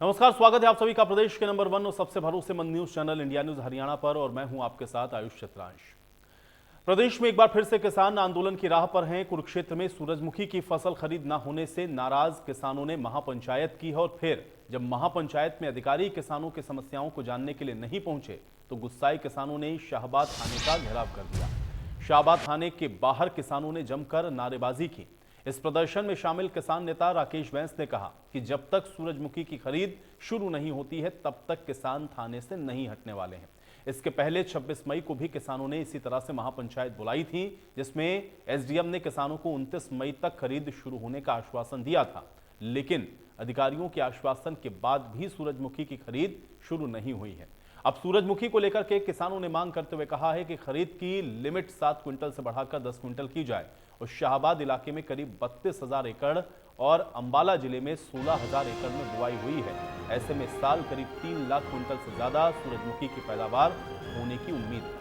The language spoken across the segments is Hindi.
नमस्कार, स्वागत है आप सभी का प्रदेश के नंबर 1 और सबसे भरोसेमंद news channel India news Haryana पर और मैं हूं आपके साथ आयुष चित्रांश। प्रदेश में एक बार फिर से किसान आंदोलन की राह पर हैं। कुरुक्षेत्र में सूरजमुखी की फसल खरीद न होने से नाराज किसानों ने महापंचायत की है और फिर जब महापंचायत में अधिकारी किसानों की समस्याओं को जानने के लिए नहीं पहुंचे तो गुस्साए किसानों ने शाहबाद थाने का घेराव कर दिया। शाहबाद थाने के बाहर किसानों ने जमकर नारेबाजी की। इस प्रदर्शन में शामिल किसान नेता राकेश बैंस ने कहा कि जब तक सूरजमुखी की खरीद शुरू नहीं होती है तब तक किसान थाने से नहीं हटने वाले हैं। इसके पहले 26 मई को भी किसानों ने इसी तरह से महापंचायत बुलाई थी, जिसमें एसडीएम ने किसानों को 29 मई तक खरीद शुरू होने का आश्वासन दिया था, लेकिन अधिकारियों के आश्वासन के बाद भी सूरजमुखी की खरीद शुरू नहीं हुई है। अब सूरजमुखी को लेकर के किसानों ने मांग करते हुए कहा है कि खरीद की लिमिट 7 क्विंटल से बढ़ाकर 10 क्विंटल की जाए और शाहबाद इलाके में करीब 32,000 एकड़ और अंबाला जिले में 16,000 एकड़ में बुआई हुई है। ऐसे में साल करीब 3 लाख क्विंटल से ज्यादा सूरजमुखी की पैदावार होने की उम्मीद है।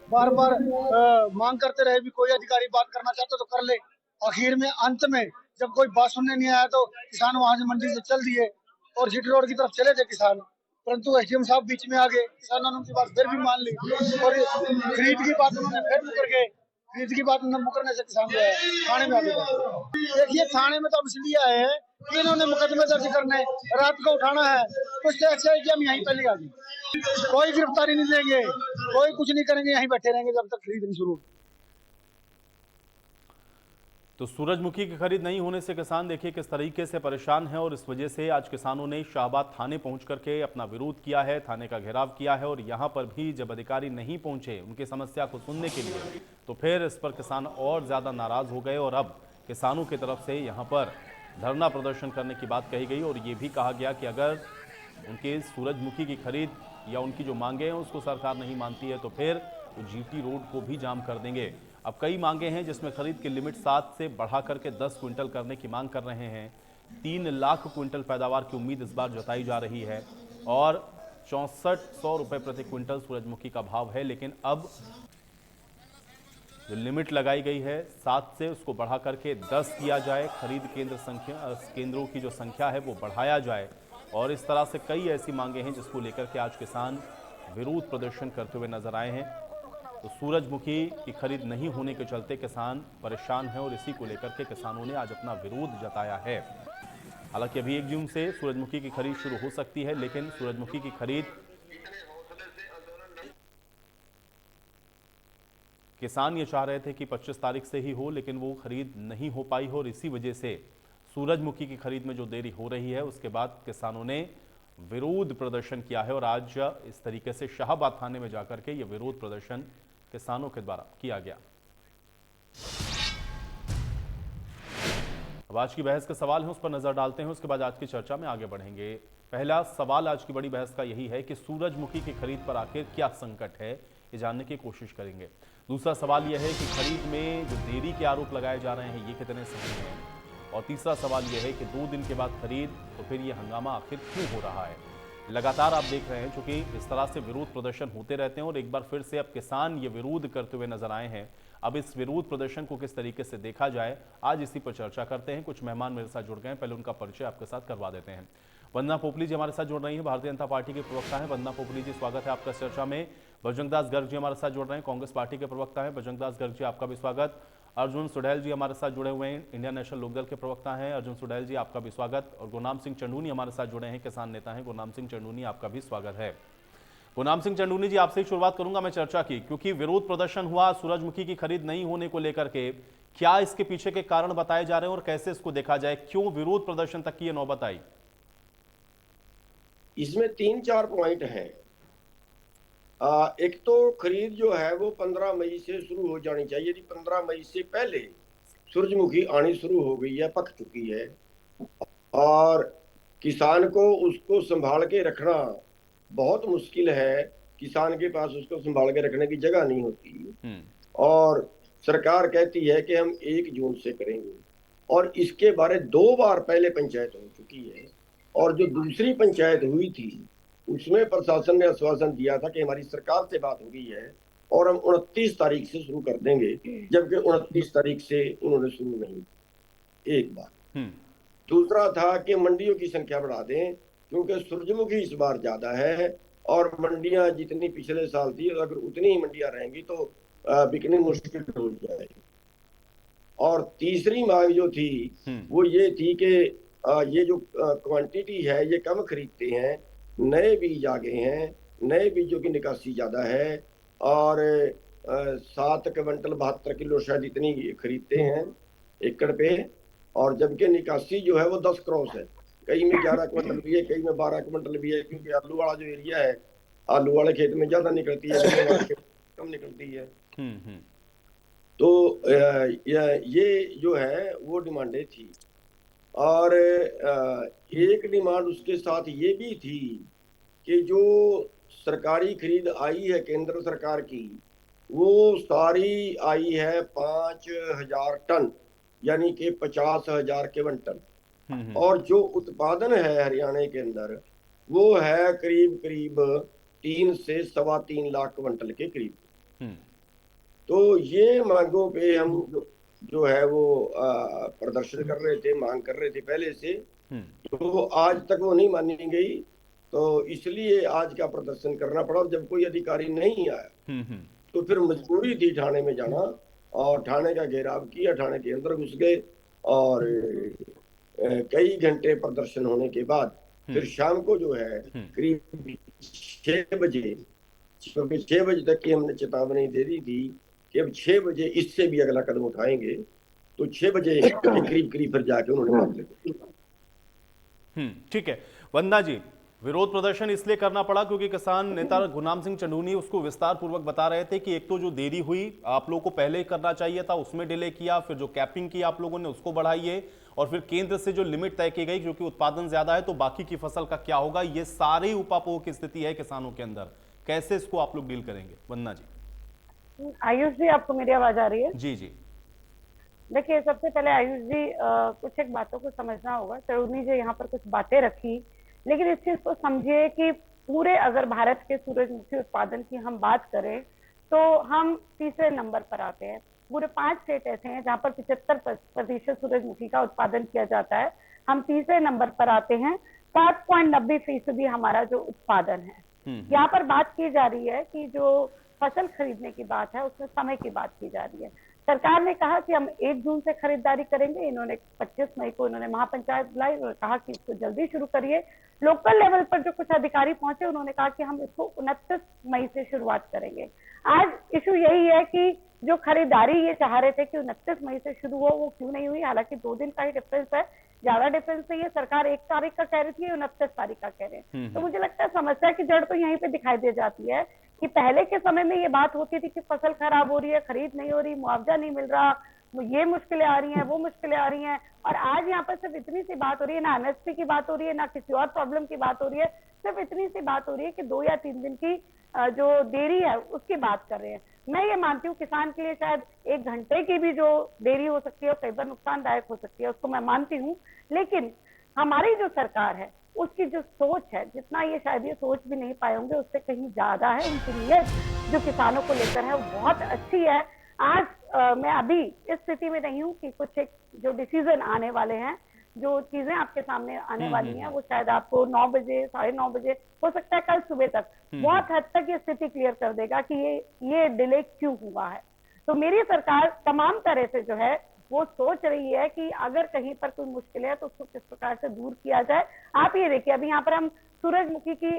बार बार मांग करते रहे भी कोई अधिकारी बात करना चाहता तो कर ले। आखिर में अंत में जब कोई बात सुनने नहीं आया तो किसान वहां से मंडी से चल दिए और जीटी रोड की तरफ चले थे किसान। परंतु एसडीएम साहब बीच में आ गए, किसानों ने उनकी बात फिर भी मान ली और खरीद की बात उन्होंने फिर मुकर गए। खरीद की बात न मुकरने से किसान जो है थाने में आ गए। देखिए, थाने में तो हम इसलिए आए हैं कि इन्होंने मुकदमे दर्ज करने, रात को उठाना है, कुछ तो ऐसा है कि हम यहीं पहले आ गए। कोई गिरफ्तारी नहीं देंगे, कोई कुछ नहीं करेंगे, यहीं बैठे रहेंगे जब तक खरीद नहीं शुरू। तो सूरजमुखी की खरीद नहीं होने से किसान देखिए किस तरीके से परेशान है और इस वजह से आज किसानों ने शाहबाद थाने पहुंच करके अपना विरोध किया है, थाने का घेराव किया है और यहां पर भी जब अधिकारी नहीं पहुंचे उनकी समस्या को सुनने के लिए तो फिर इस पर किसान और ज्यादा नाराज हो गए और अब किसानों की तरफ से यहां पर धरना प्रदर्शन करने की बात कही गई और ये भी कहा गया कि अगर उनके सूरजमुखी की खरीद या उनकी जो मांगे हैं उसको सरकार नहीं मानती है तो फिर वो जीटी रोड को भी जाम कर देंगे। अब कई मांगे हैं जिसमें खरीद की लिमिट 7 से बढ़ा करके 10 क्विंटल करने की मांग कर रहे हैं। 3 लाख क्विंटल पैदावार की उम्मीद इस बार जताई जा रही है और 6400 रुपए प्रति क्विंटल सूरजमुखी का भाव है, लेकिन अब जो लिमिट लगाई गई है 7 से उसको बढ़ा करके 10 किया जाए, खरीद केंद्रों की जो संख्या है वो बढ़ाया जाए और इस तरह से कई ऐसी मांगे हैं जिसको लेकर के आज किसान विरोध प्रदर्शन करते हुए नजर आए हैं। तो सूरजमुखी की खरीद नहीं होने के चलते किसान परेशान है और इसी को लेकर के किसानों ने आज अपना विरोध जताया है। हालांकि अभी 1 जून से सूरजमुखी की खरीद शुरू हो सकती है, लेकिन सूरजमुखी की खरीद किसान ये चाह रहे थे कि 25 तारीख से ही हो, लेकिन वो खरीद नहीं हो पाई हो और इसी वजह से सूरजमुखी की खरीद में जो देरी हो रही है उसके बाद किसानों ने विरोध प्रदर्शन किया है और आज इस तरीके से शाहबाद थाने में जाकर के ये विरोध प्रदर्शन किसानों के द्वारा किया गया। अब आज की बहस के सवाल हैं उस पर नजर डालते हैं, उसके बाद आज की चर्चा में आगे बढ़ेंगे। पहला सवाल आज की बड़ी बहस का यही है कि सूरजमुखी की खरीद पर आखिर क्या संकट है, ये जानने की कोशिश करेंगे। दूसरा सवाल यह है कि खरीद में जो देरी के आरोप लगाए जा रहे हैं ये कितने सही हैं और तीसरा सवाल यह है कि 2 दिन के बाद खरीद तो फिर ये हंगामा आखिर क्यों हो रहा है। लगातार आप देख रहे हैं क्योंकि इस तरह से विरोध प्रदर्शन होते रहते हैं और एक बार फिर से अब किसान ये विरोध करते हुए नजर आए हैं। अब इस विरोध प्रदर्शन को किस तरीके से देखा जाए आज इसी पर चर्चा करते हैं। कुछ मेहमान मेरे साथ जुड़ गए हैं, पहले उनका परिचय आपके साथ करवा देते हैं। वंदना पोपली जी हमारे साथ जुड़ रही है, भारतीय जनता पार्टी के प्रवक्ता है। वंदना पोपली जी, स्वागत है आपका चर्चा में। बजरंग दास गर्ग जी हमारे साथ जुड़ रहे हैं, कांग्रेस पार्टी के प्रवक्ता है। बजरंग दास गर्ग जी, आपका भी स्वागत। अर्जुन सुडैल जी हमारे साथ जुड़े हुए हैं, इंडियन नेशनल लोकदल के प्रवक्ता हैं। अर्जुन सुडैल जी, आपका भी स्वागत। और गुरनाम सिंह चंडूनी हमारे साथ जुड़े हैं, किसान नेता हैं। गुरनाम सिंह चंडूनी, आपका भी स्वागत है। गुरनाम सिंह चंडूनी जी, आपसे ही शुरुआत करूंगा मैं चर्चा की, क्योंकि विरोध प्रदर्शन हुआ सूरजमुखी की खरीद नहीं होने को लेकर के, क्या इसके पीछे के कारण बताए जा रहे हैं और कैसे इसको देखा जाए, क्यों विरोध प्रदर्शन तक की ये नौबत आई? इसमें 3-4 पॉइंट हैं। एक तो खरीद जो है वो 15 मई से शुरू हो जानी चाहिए। यदि 15 मई से पहले सूरजमुखी आनी शुरू हो गई है, पक चुकी है और किसान को उसको संभाल के रखना बहुत मुश्किल है, किसान के पास उसको संभाल के रखने की जगह नहीं होती और सरकार कहती है कि हम 1 जून से करेंगे और इसके बारे 2 बार पहले पंचायत हो चुकी है और जो दूसरी पंचायत हुई थी उसमें प्रशासन ने आश्वासन दिया था कि हमारी सरकार से बात हो गई है और हम 29 तारीख से शुरू कर देंगे, जबकि 29 तारीख से उन्होंने शुरू नहीं। एक बात। दूसरा था कि मंडियों की संख्या बढ़ा दें, क्योंकि सूरजमुखी इस बार ज्यादा है और मंडियां जितनी पिछले साल थी अगर उतनी ही मंडियां रहेंगी तो बिकनी मुश्किल हो जाएगी। और तीसरी मांग जो थी वो ये थी कि ये जो क्वांटिटी है ये कम खरीदते हैं, नए बीज आ गए हैं, नए बीजों की निकासी ज्यादा है और 7 क्विंटल 72 किलो शायद इतनी खरीदते हैं एकड़ पे, और जबकि निकासी जो है वो 10 क्रॉस है, कई में 11 क्विंटल भी है, कई में 12 क्विंटल भी है, क्योंकि आलू वाला जो एरिया है आलू वाले खेत में ज्यादा निकलती है, कम निकलती है। तो ये जो है वो डिमांडें थी। और एक डिमांड उसके साथ ये भी थी कि जो सरकारी खरीद आई है केंद्र सरकार की वो सारी आई है 5,000 टन, यानी कि 50,000 क्विंटल, और जो उत्पादन है हरियाणा के अंदर वो है करीब करीब 3 से 3.25 लाख क्विंटल के करीब। तो ये मांगों पे हम जो है वो प्रदर्शन कर रहे थे, मांग कर रहे थे पहले से, तो आज तक वो नहीं मानी गई, तो इसलिए आज का प्रदर्शन करना पड़ा। जब कोई अधिकारी नहीं आया तो फिर मजबूरी थी थाने में जाना, और थाने का घेराव किया, थाने के अंदर घुस गए और कई घंटे प्रदर्शन होने के बाद फिर शाम को जो है करीब 6 बजे, क्योंकि 6 बजे तक की हमने चेतावनी दे दी थी कि अब 6 बजे इससे भी अगला कदम उठाएंगे, तो 6 बजे करीब फिर जाके उन्होंने बात ली। ठीक है वंदना जी, विरोध प्रदर्शन इसलिए करना पड़ा क्योंकि किसान नेता गुरनाम सिंह चंडूनी उसको विस्तार पूर्वक बता रहे थे कि एक तो जो देरी हुई आप लोगों को पहले करना चाहिए था, उसमें डिले किया, फिर जो कैपिंग की आप लोगों ने उसको बढ़ाइए, और फिर केंद्र से जो लिमिट तय की गई क्योंकि उत्पादन ज्यादा है तो बाकी की फसल का क्या होगा। ये सारी उपापोह की स्थिति है किसानों के अंदर, कैसे इसको आप लोग डील करेंगे? वंदना जी। आयुष जी, आपको मेरी आवाज आ रही है? जी जी। देखिए, सबसे पहले आयुष जी कुछ एक बातों को समझना होगा। चंडूनी जी यहाँ पर कुछ बातें रखी, लेकिन इस चीज को समझिए कि पूरे अगर भारत के सूरजमुखी उत्पादन की हम बात करें तो हम तीसरे नंबर पर आते हैं। पूरे 5 स्टेट ऐसे हैं जहाँ पर 75% सूरजमुखी का उत्पादन किया जाता है, हम तीसरे नंबर पर आते हैं। 7.90% हमारा जो उत्पादन है। यहाँ पर बात की जा रही है कि जो फसल खरीदने की बात है उसमें समय की बात की जा रही है। सरकार ने कहा कि हम 1 जून से खरीदारी करेंगे, इन्होंने 25 मई को इन्होंने महापंचायत बुलाई और कहा कि इसको जल्दी शुरू करिए। लोकल लेवल पर जो कुछ अधिकारी पहुंचे उन्होंने कहा कि हम इसको 29 मई से शुरुआत करेंगे। आज इशू यही है कि जो खरीदारी ये चाह रहे थे कि 29 मई से शुरू हो, वो क्यों नहीं हुई? हालांकि 2 दिन का ही डिफरेंस है, ज्यादा डिफरेंस नहीं है। सरकार 1 तारीख का कह रही थी, 29 तारीख का कह रहे हैं। तो मुझे लगता है समस्या की जड़ तो यहीं पे दिखाई दे जाती है कि पहले के समय में ये बात होती थी कि फसल खराब हो रही है, खरीद नहीं हो रही, मुआवजा नहीं मिल रहा, ये मुश्किलें आ रही हैं, वो मुश्किलें आ रही हैं, और आज यहाँ पर सिर्फ इतनी सी बात हो रही है, ना एमएसपी की बात हो रही है, ना किसी और प्रॉब्लम की बात हो रही है, सिर्फ इतनी सी बात हो रही है कि 2 या 3 दिन की जो देरी है उसकी बात कर रहे हैं। मैं ये मानती हूँ किसान के लिए शायद 1 घंटे की भी जो देरी हो सकती है और कई बार नुकसानदायक हो सकती है, उसको मैं मानती हूँ, लेकिन हमारी जो सरकार है उसकी जो सोच है, जितना ये शायद ये सोच भी नहीं पाए होंगे उससे कहीं ज्यादा है। उनकी नीयत जो किसानों को लेकर है वो बहुत अच्छी है। आज मैं अभी इस स्थिति में नहीं हूँ कि कुछ एक जो डिसीजन आने वाले हैं, जो चीजें आपके सामने आने वाली हैं, वो शायद आपको 9 बजे 9:30 बजे, हो सकता है कल सुबह तक, बहुत हद तक ये स्थिति क्लियर कर देगा कि ये डिले क्यों हुआ है। तो मेरी सरकार तमाम तरह से जो है वो सोच रही है कि अगर कहीं पर कोई मुश्किल है तो उसको किस प्रकार से दूर किया जाए। आप ये देखिए, अभी यहाँ पर हम सूरजमुखी की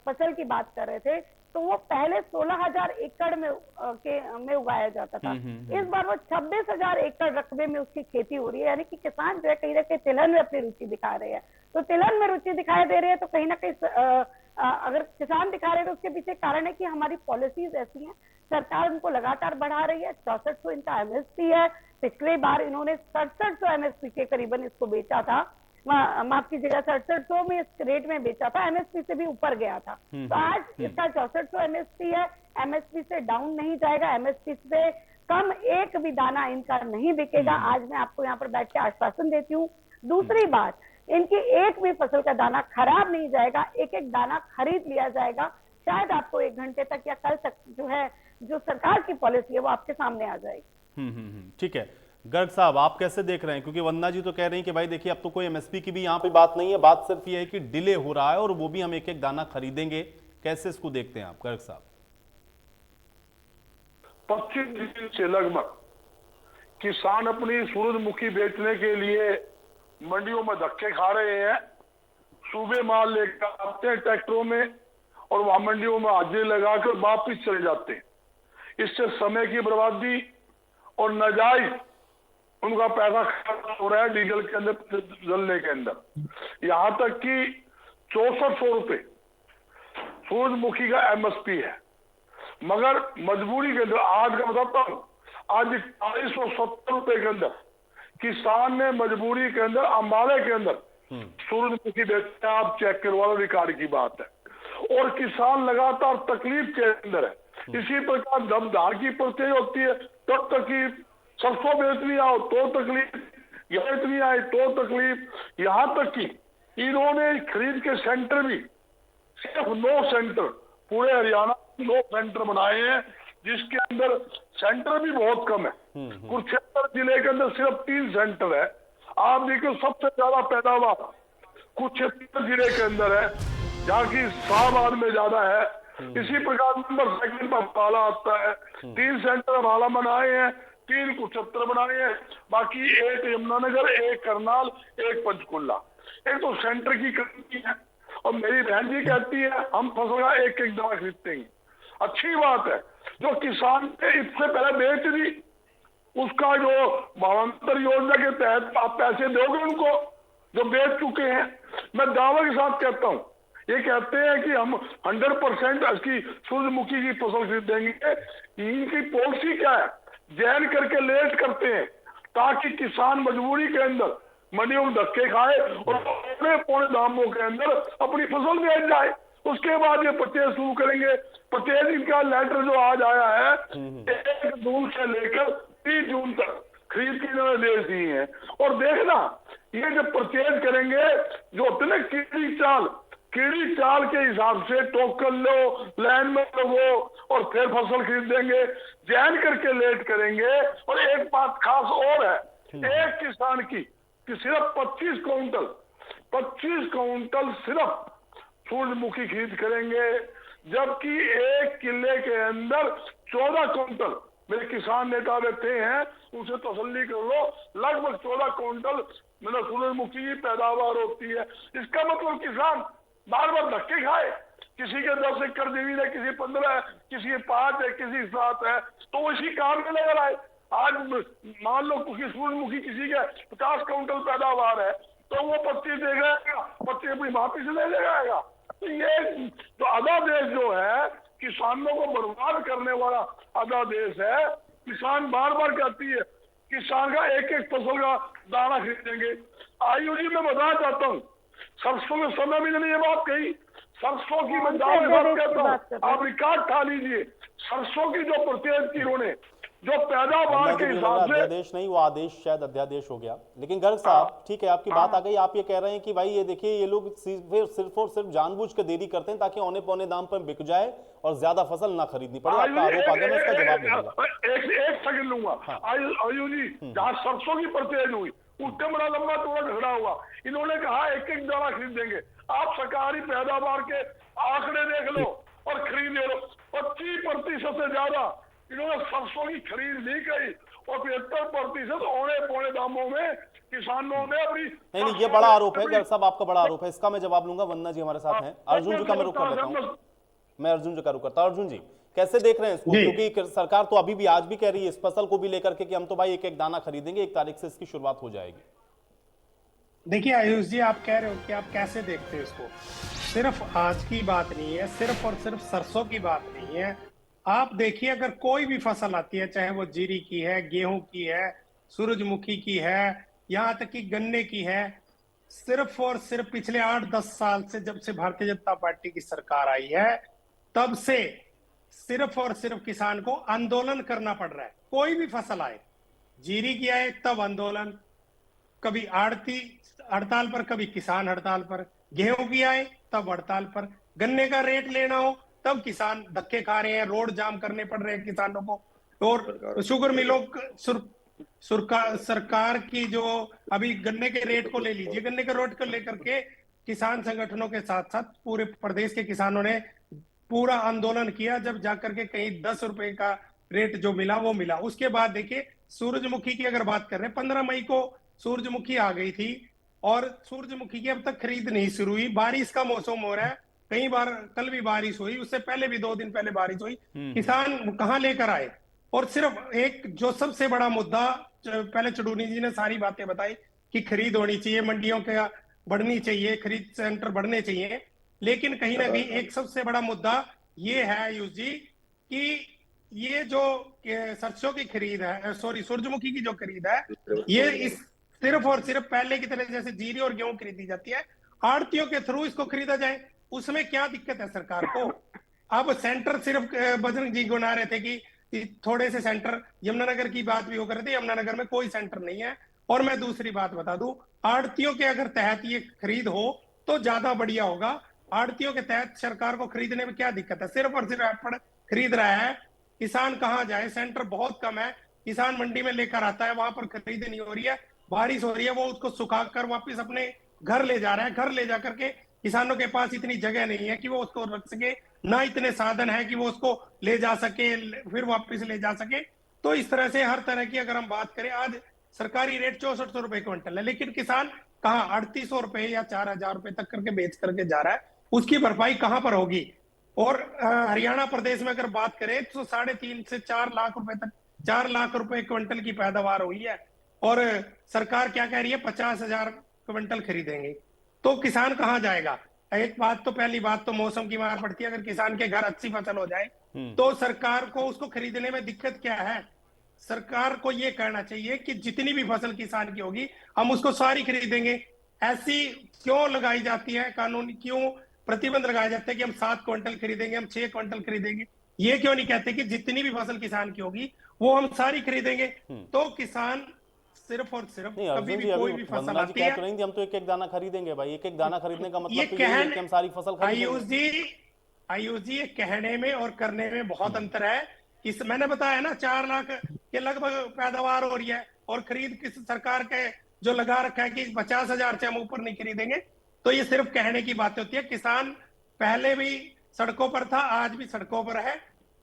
फसल की बात कर रहे थे, तो वो पहले 16,000 एकड़ में उगाया जाता था। इस बार वो 26,000 एकड़ रकबे में उसकी खेती हो रही है, यानी कि किसान जो है कहीं ना कहीं तिलहन में अपनी रुचि दिखा रहे हैं। तो तिलहन में रुचि दिखाई दे रही है तो कहीं ना कहीं अगर किसान दिखा रहे हैं तो उसके पीछे कारण है कि हमारी पॉलिसीज ऐसी हैं, सरकार उनको लगातार बढ़ा रही है। 6400 इनका एमएसपी है, पिछले बार इन्होंने 6700 एमएसपी के करीबन इसको बेचा था, माफ कीजिएगा 6700 में इस रेट में बेचा था, एमएसपी से भी ऊपर गया था। तो आज इसका 6400 एमएसपी है, एमएसपी से डाउन नहीं जाएगा, एमएसपी से कम एक भी दाना इनका नहीं बिकेगा। आज मैं आपको यहाँ पर बैठ के आश्वासन देती हूँ। दूसरी बात, इनकी एक भी फसल का दाना खराब नहीं जाएगा, एक एक दाना खरीद लिया जाएगा। शायद आपको 1 घंटे तक या कल तक जो है, जो सरकार की पॉलिसी है वो आपके सामने आ जाएगी। ठीक है। गर्ग साहब, आप कैसे देख रहे हैं? क्योंकि वंदना जी तो कह रही हैं कि भाई देखिए अब तो कोई एमएसपी की भी यहाँ पे बात नहीं है, बात सिर्फ ये है कि डिले हो रहा है और वो भी हम एक एक दाना खरीदेंगे। कैसे इसको देखते हैं आप गर्ग साहब? 25 दिन से लगभग किसान अपनी सूरजमुखी बेचने के लिए मंडियों में धक्के खा रहे हैं। सूबे माल लेकर आते हैं ट्रैक्टरों में और वहां मंडियों में हाजिरी लगाकर वापिस चले जाते हैं। इससे समय की बर्बादी और नाजायज उनका पैसा खर्च हो रहा है डीजल के अंदर, जलने के अंदर। यहां तक कि 6400 रुपए सूरजमुखी का एमएसपी है, मगर मजबूरी के अंदर आज का बताता हूं, आज 4170 रुपए के अंदर किसान ने मजबूरी के अंदर अंबाले के अंदर सूरजमुखी बेचते हैं। आप चेक करवा लो, रिकॉर्ड की बात है। और किसान लगातार तकलीफ के अंदर है। इसी प्रकार जब धान की परचेज होती है तब तकलीफ, सरसों बेचनी आओ तो तकलीफ, यह इतनी आई तो तकलीफ। यहां तक कि इन्होंने खरीद के सेंटर भी सिर्फ 9 सेंटर पूरे हरियाणा 9 सेंटर बनाए हैं, जिसके अंदर सेंटर भी बहुत कम है। कुरुक्षेत्र जिले के अंदर सिर्फ 3 सेंटर है। आप देखो सबसे ज्यादा पैदावार कुरुक्षेत्र जिले के अंदर है, जहाँ की शाहबाद में ज्यादा है। इसी प्रकार नंबर 2 पर पाला आता है। 3 सेंटर भाला बनाए हैं, 3 कुरुक्षेत्र बनाए हैं, बाकी 1 यमुनानगर, 1 करनाल, 1 पंचकुला। एक तो सेंटर की कमी है। और मेरी बहन जी कहती है हम फसल का एक एक दवा खरीदते हैं। अच्छी बात है, जो किसान ने इससे पहले बेच दी उसका जो भावांतर योजना के तहत आप पैसे दोगे उनको जो बेच चुके हैं। मैं दावे के साथ कहता हूं, ये कहते हैं कि हम 100% इसकी सूरजमुखी की फसल खरीदेंगे। इनकी पॉलिसी क्या है? जैन करके लेट करते हैं ताकि किसान मजबूरी के अंदर मंडियों में धक्के खाए और पौने दामों के अंदर अपनी फसल बेच जाए। उसके बाद ये परचेज शुरू करेंगे। परचेज इनका लेटर जो आज आया है 1 जून से लेकर 30 जून तक खरीद की इन्होंने निर्देश दिए हैं। और देखना, ये जब परचेज करेंगे जो होते ना कीड़ी चाल के हिसाब से टोकन लो, लाइन में लगो और फिर फसल खरीदेंगे। जैन करके लेट करेंगे। और एक बात खास और है, एक किसान की कि सिर्फ 25 क्विंटल सिर्फ सूरजमुखी खरीद करेंगे, जबकि 1 किले के अंदर 14 क्विंटल मेरे किसान नेता बैठे हैं, उनसे तसल्ली कर लो, लगभग 14 क्विंटल मतलब सूरजमुखी की पैदावार होती है। इसका मतलब किसान बार बार धक्के खाए। किसी के 10 एकड़ जमीन है, किसी 15 है, किसी के 5 है, किसी 7 है, तो इसी काम में लगा रहा है। आज मान लो सूरजमुखी किसी के 50 क्विंटल पैदावार है तो वो 25 देगा, 25 अपनी वापिस ले जाएगा। तो ये जो अध्यादेश जो है किसानों को बर्बाद करने वाला अध्यादेश है। किसान बार बार कहती है किसान का एक एक फसल का दाना खरीदेंगे। आयुजी में बताना चाहता हूँ, सरसों में समय भी नहीं, ये बात कही सरसों की मैं दावे बात कहता हूँ, आप रिकॉर्ड उठा लीजिए। सरसों की जो परचेज की उन्होंने जो पैदावार के हिसाब से, अध्यादेश नहीं, वो आदेश, शायद अध्यादेश हो गया। लेकिन गर्ग साहब ठीक है, आपकी बात आ गई। आप ये कह रहे हैं कि भाई ये देखिए ये लोग सिर्फ और सिर्फ जानबूझ के देरी करते हैं ताकि औने पौने दाम पर बिक जाए और ज्यादा फसल ना खरीदनी पड़े। आपका आरोप आ गया, मैं इसका जवाब दूंगा। एक सेकंड लूंगा। आयुजी, जहाँ सरसों की परचेज हुई उसका बड़ा लंबा टोला झगड़ा हुआ। इन्होंने कहा एक एक दाना खरीदेंगे। आप सरकारी पैदावार के आंकड़े देख लो और खरीद लो। 25% से ज्यादा इन्होंने सरसों की खरीद नहीं करी और 75% औने पौने दामों में किसानों ने अपनी नहीं, ये बड़ा आरोप है गर्ग साहब, आपका बड़ा आरोप है। इसका मैं जवाब लूंगा। वंदना जी हमारे साथ हैं। अर्जुन जी का मैं रुख कर देता हूँ। मैं अर्जुन जी का रुख करता हूँ। अर्जुन जी कैसे देख रहे हैं इसको? क्योंकि सरकार तो अभी भी आज भी कह रही है इस फसल को भी लेकर के कि हम तो भाई एक एक दाना खरीदेंगे, 1 तारीख से इसकी शुरुआत हो जाएगी। देखिए आयुष जी, आप कह रहे हो कि आप कैसे देखते हैं इसको। सिर्फ आज की बात नहीं है, सिर्फ और सिर्फ सरसों की बात नहीं है। आप देखिए अगर कोई भी फसल आती है, चाहे वो जीरी की है, गेहूं की है, सूरजमुखी की है, यहाँ तक कि गन्ने की है, सिर्फ और सिर्फ पिछले 8-10 साल से जब से भारतीय जनता पार्टी की सरकार आई है तब से सिर्फ और सिर्फ किसान को आंदोलन करना पड़ रहा है। कोई भी फसल आए, जीरी की आए तब आंदोलन, कभी आड़ती हड़ताल पर, कभी किसान हड़ताल पर, गेहूं की आए तब हड़ताल पर, गन्ने का रेट लेना हो तब किसान धक्के खा रहे हैं, रोड जाम करने पड़ रहे हैं किसानों को। और शुगर मिलों सरकार की जो अभी गन्ने के रेट को ले लीजिए, गन्ने के रेट को लेकर के किसान संगठनों के साथ साथ पूरे प्रदेश के किसानों ने पूरा आंदोलन किया, जब जाकर के कहीं 10 रुपए का रेट जो मिला वो मिला। उसके बाद देखिए सूरजमुखी की अगर बात कर रहे हैं, 15 मई को सूरजमुखी आ गई थी और सूरजमुखी की अब तक खरीद नहीं शुरू हुई। बारिश का मौसम हो रहा है, कई बार कल भी बारिश हुई, उससे पहले भी 2 दिन पहले बारिश हुई, किसान कहाँ लेकर आए। और सिर्फ एक जो सबसे बड़ा मुद्दा, पहले चुड़ूनी जी ने सारी बातें बताई कि खरीद होनी चाहिए, मंडियों का बढ़नी चाहिए, खरीद सेंटर बढ़ने चाहिए, लेकिन कहीं ना कहीं एक सबसे बड़ा मुद्दा ये है आयुष जी कि ये जो सरसों की खरीद है, सॉरी सूरजमुखी की जो खरीद है, ये इस सिर्फ और सिर्फ पहले की तरह जैसे जीरी और गेहूं खरीदी जाती है, आड़तियों के थ्रू इसको खरीदा जाए, उसमें क्या दिक्कत है सरकार को। अब सेंटर सिर्फ बजरंग जी गुना रहे थे कि थोड़े से सेंटर, यमुनानगर की बात भी हो कर रहे थे, यमुनानगर में कोई सेंटर नहीं है। और मैं दूसरी बात बता दूं, आड़तियों के अगर तहत ये खरीद हो तो ज्यादा बढ़िया होगा। आड़तियों के तहत सरकार को खरीदने में क्या दिक्कत है, सिर्फ और सिर्फ एप्पल खरीद रहा है, किसान कहाँ जाए, सेंटर बहुत कम है, किसान मंडी में लेकर आता है, वहां पर खरीद नहीं हो रही है, बारिश हो रही है, वो उसको सुखाकर वापस अपने घर ले जा रहा है। घर ले जाकर के किसानों के पास इतनी जगह नहीं है कि वो उसको रख सके, ना इतने साधन है कि वो उसको ले जा सके फिर वापस ले जा सके। तो इस तरह से हर तरह की अगर हम बात करें, आज सरकारी रेट 6400 रुपए क्विंटल है, लेकिन किसान कहाँ 3800 रुपए या 4000 रुपए तक करके बेच करके जा रहा है, उसकी भरपाई कहां पर होगी। और हरियाणा प्रदेश में अगर बात करें तो 3.5 से 4 लाख रुपए तक, 4 लाख रुपए क्विंटल की पैदावार हुई है, और सरकार क्या कह रही है 50,000 क्विंटल खरीदेंगे, तो किसान कहाँ जाएगा। एक बात तो, पहली बात तो मौसम की मार पड़ती है, अगर किसान के घर अच्छी फसल हो जाए तो सरकार को उसको खरीदने में दिक्कत क्या है। सरकार को यह कहना चाहिए कि जितनी भी फसल किसान की होगी हम उसको सारी खरीदेंगे। ऐसी क्यों लगाई जाती है कानून, क्यों प्रतिबंध लगाया जाता है कि हम 7 क्विंटल खरीदेंगे, हम 6 क्विंटल खरीदेंगे, ये क्यों नहीं कहते कि जितनी भी फसल किसान की होगी वो हम सारी खरीदेंगे। तो किसान सिर्फ और सिर्फ नहीं, कभी अर्जुन भी जी, कोई अभी भी फसल वंदना जी आती कह है, तो रही थी हम तो एक एक दाना खरीदेंगे भाई, एक एक दाना खरीदने का मतलब ये तो यही है कि हम सारी फसल खरीदेंगे। आयुष जी ये कहने में और करने में बहुत अंतर है। इस मैंने बताया ना 4 लाख के लगभग पैदावार हो रही है, और खरीद किस सरकार के जो लगा रखा है कि 50,000 से हम ऊपर नहीं खरीदेंगे, तो ये सिर्फ कहने की बात होती है। किसान पहले भी सड़कों पर था, आज भी सड़कों पर है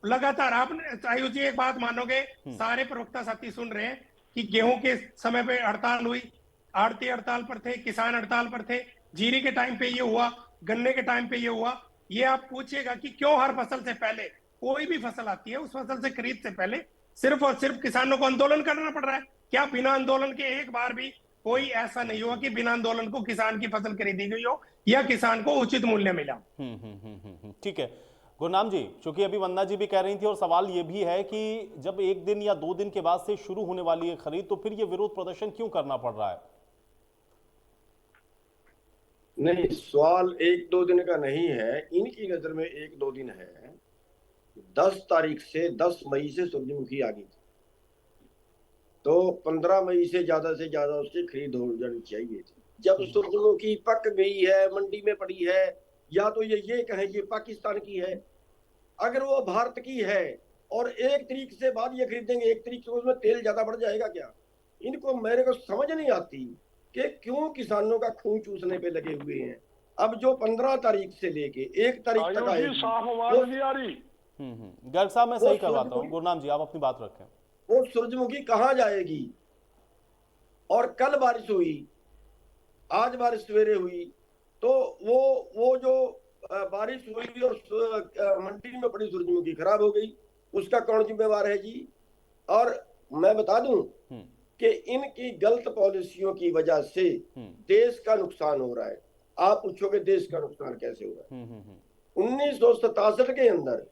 लगातार। आप आयुष जी एक बात मानोगे, सारे प्रवक्ता साथी सुन रहे हैं कि गेहूं के समय पे हड़ताल हुई, आड़ती हड़ताल पर थे, किसान हड़ताल पर थे, जीरी के टाइम पे ये हुआ, गन्ने के टाइम पे ये हुआ। ये आप पूछिएगा कि क्यों हर फसल से पहले, कोई भी फसल आती है उस फसल से खरीद से पहले सिर्फ और सिर्फ किसानों को आंदोलन करना पड़ रहा है। क्या बिना आंदोलन के एक बार भी कोई ऐसा नहीं हुआ कि बिना आंदोलन को किसान की फसल खरीदी गई हो या किसान को उचित मूल्य मिला। ठीक है गुरनाम जी, चूंकि अभी वंदना जी भी कह रही थी और सवाल ये भी है कि जब 1 दिन या 2 दिन के बाद से शुरू होने वाली है खरीद, तो फिर ये विरोध प्रदर्शन क्यों करना पड़ रहा है। नहीं, सवाल 1-2 दिन का नहीं है, इनकी नजर में 1-2 दिन है। 10 तारीख से 10 मई से सूरजमुखी आ गई थी, तो 15 मई से ज्यादा उसकी खरीद हो जानी चाहिए थी। जब सूरजमुखी पक गई है, मंडी में पड़ी है, या तो ये कहें ये पाकिस्तान की है, अगर वो भारत की है और 1 तारीख से बाद ये खरीदेंगे, 1 तारीख से उसमें तेल ज्यादा बढ़ जाएगा क्या। इनको मेरे को समझ नहीं आती कि क्यों किसानों का खून चूसने पे लगे हुए हैं। अब जो 15 तारीख से लेके 1 तारीख तक आएगी, साफ आवाज नहीं आ रही। गर्ग साहब मैं सही करवाता हूँ, गुरनाम जी आप अपनी बात रखें। वो सूरजमुखी कहाँ जाएगी। और कल बारिश हुई, आज बारिश सवेरे हुई, तो वो जो बारिश हुई और मंडी में पड़ी सूरजमुखी खराब हो गई, उसका कौन जिम्मेवार है जी। और मैं बता दूं कि इनकी गलत पॉलिसियों की वजह से देश का नुकसान हो रहा है। आप पूछोगे देश का नुकसान कैसे हो रहा है। 1967 के अंदर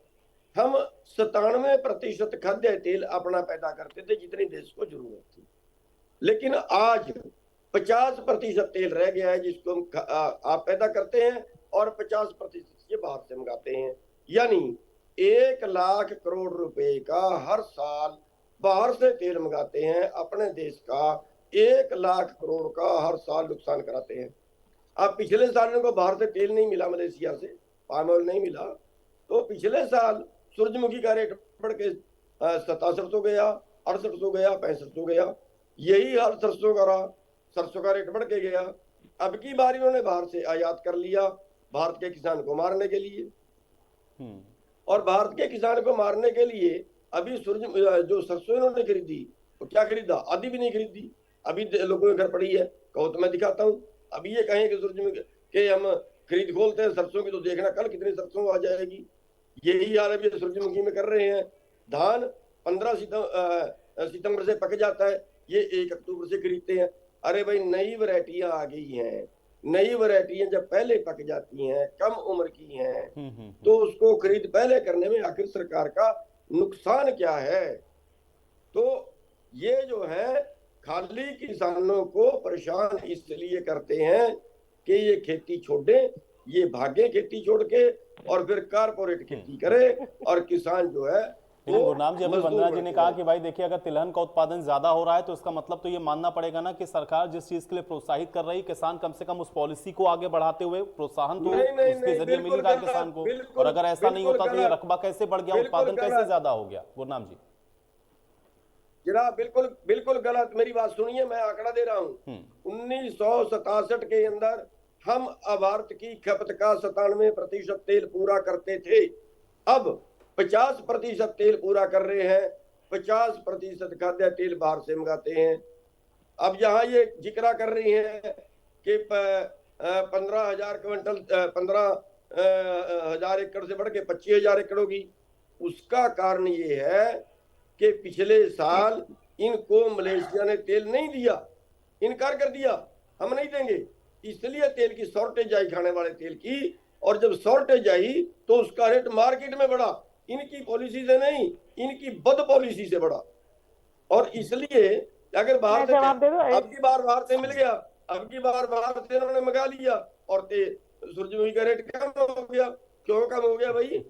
हम 97% खाद्य तेल अपना पैदा करते थे जितनी देश को जरूरत थी, लेकिन आज 50% तेल रह गया है जिसको हम आप पैदा करते हैं और 50% ये बाहर से मंगाते हैं। यानी 1 लाख करोड़ रुपए का हर साल बाहर से तेल मंगाते हैं, अपने देश का 1 लाख करोड़ का हर साल नुकसान कराते हैं। अब पिछले साल इनको बाहर से तेल नहीं मिला, मलेशिया से पाम ऑयल नहीं मिला, तो पिछले साल सूरजमुखी का रेट बढ़ के 6700 गया, 6800 गया, 6500 गया। यही हाल सरसों का रहा, सरसों का रेट बढ़ के गया। अब की बार इन्होंने बाहर से आयात कर लिया भारत के किसान को मारने के लिए, और भारत के किसान को मारने के लिए अभी जो सरसों इन्होंने खरीदी, तो क्या खरीदा? आधी भी नहीं खरीदी, अभी लोगों के घर पड़ी है। कहो तो मैं दिखाता हूँ। अभी ये कहें कि सूरजमुखी के हम खरीद खोलते हैं सरसों की, तो देखना कल कितनी सरसों आ जाएगी। यही हाल अभी सूरजमुखी में कर रहे हैं। धान 15 सितंबर से पक जाता है, ये 1 अक्टूबर से खरीदते हैं। अरे भाई, नई वैरायटियां आ गई हैं, नई वैरायटियां जब पहले पक जाती हैं, कम उम्र की हैं, तो उसको खरीद पहले करने में आखिर सरकार का नुकसान क्या है? तो ये जो है खाली किसानों को परेशान इसलिए करते हैं कि ये खेती छोड़ दें, ये भागे खेती छोड़ के और फिर कारपोरेट खेती करे, और किसान जो है गुरनाम जी, अभी वंदना जी ने कहा कि भाई देखिए, अगर तिलहन का उत्पादन ज्यादा हो रहा है तो इसका मतलब तो ये मानना पड़ेगा ना कि सरकार जिस चीज के लिए प्रोत्साहित कर रही है, किसान कम से कम उस पॉलिसी को आगे बढ़ाते हुए प्रोत्साहन तो उसके जरिए मिल रहा है किसान को। और अगर ऐसा नहीं होता तो ये रकबा कैसे बढ़ गया, उत्पादन कैसे ज्यादा हो गया? गुरनाम जी जरा बिल्कुल गलत। मेरी बात सुनिए, मैं आंकड़ा दे रहा हूँ। 1967 के अंदर हम भारत की खपत का 97% तेल पूरा करते थे, अब 50% तेल पूरा कर रहे हैं, 50% खाद्य तेल बाहर से मंगाते हैं। अब यहाँ ये जिक्र कर रही हैं कि 15,000 क्विंटल 15,000 एकड़ से बढ़ के 25,000 एकड़ होगी। उसका कारण ये है कि पिछले साल इनको मलेशिया ने तेल नहीं दिया, इनकार कर दिया, हम नहीं देंगे, इसलिए तेल की शॉर्टेज आई, खाने वाले तेल की। और जब शॉर्टेज आई तो उसका रेट मार्केट में बढ़ा, इनकी पॉलिसी से नहीं, इनकी बद पॉलिसी से बढ़ा। और इसलिए अगर बाहर से अब की बार बाहर से मिल गया, अब की बार बाहर से इन्होंने मंगा लिया और सूरजमुखी का रेट कम हो गया। क्यों कम हो गया भाई?